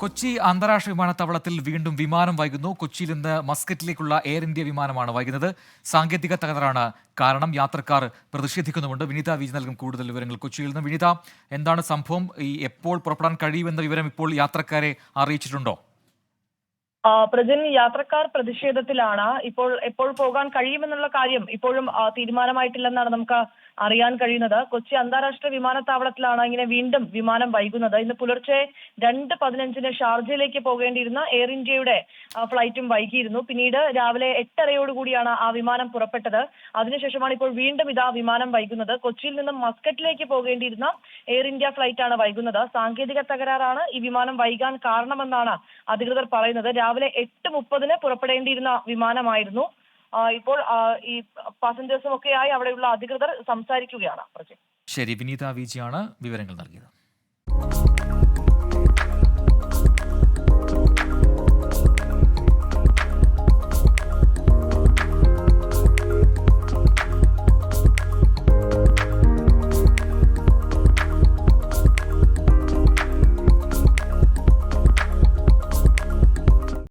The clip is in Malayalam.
കൊച്ചി അന്താരാഷ്ട്ര വിമാനത്താവളത്തിൽ വീണ്ടും വിമാനം വൈകുന്നു. കൊച്ചിയിൽ നിന്ന് മസ്കറ്റിലേക്കുള്ള എയർ ഇന്ത്യ വിമാനമാണ് വൈകുന്നത്. സാങ്കേതിക തകരാറാണ് കാരണം. യാത്രക്കാർ പ്രതിഷേധിക്കുന്നുമുണ്ട്. വിനീത വിജി നൽകും കൂടുതൽ വിവരങ്ങൾ കൊച്ചിയിൽ നിന്ന്. വിനീത, എന്താണ് സംഭവം? എപ്പോൾ പുറപ്പെടാൻ കഴിയുമെന്ന വിവരം ഇപ്പോൾ യാത്രക്കാരെ അറിയിച്ചിട്ടുണ്ടോ? പ്രജൻ, യാത്രക്കാർ പ്രതിഷേധത്തിലാണ്. എപ്പോൾ പോകാൻ കഴിയുമെന്നുള്ള കാര്യം ഇപ്പോഴും തീരുമാനമായിട്ടില്ലെന്നാണ് നമുക്ക് അറിയാൻ കഴിയുന്നത്. കൊച്ചി അന്താരാഷ്ട്ര വിമാനത്താവളത്തിലാണ് ഇങ്ങനെ വീണ്ടും വിമാനം വൈകുന്നത്. ഇന്ന് പുലർച്ചെ 2:15 ഷാർജയിലേക്ക് പോകേണ്ടിയിരുന്ന എയർ ഇന്ത്യയുടെ ഫ്ലൈറ്റും വൈകിയിരുന്നു. പിന്നീട് രാവിലെ 8:30 ആ വിമാനം പുറപ്പെട്ടത്. അതിനുശേഷമാണ് ഇപ്പോൾ വീണ്ടും ഇതാ വിമാനം വൈകുന്നത്. കൊച്ചിയിൽ നിന്നും മസ്കറ്റിലേക്ക് പോകേണ്ടിയിരുന്ന എയർ ഇന്ത്യ ഫ്ലൈറ്റ് ആണ് വൈകുന്നത്. സാങ്കേതിക തകരാറാണ് ഈ വിമാനം വൈകാൻ കാരണമെന്നാണ് അധികൃതർ പറയുന്നത്. രാവിലെ 8:30 പുറപ്പെടേണ്ടിയിരുന്ന വിമാനമായിരുന്നു. ഇപ്പോൾ ഈ പാസഞ്ചേഴ്സും ഒക്കെയായി അവിടെയുള്ള അധികൃതർ സംസാരിക്കുകയാണ്. ശരി, വിനീത വിജിയാണ് വിവരങ്ങൾ നൽകിയത്.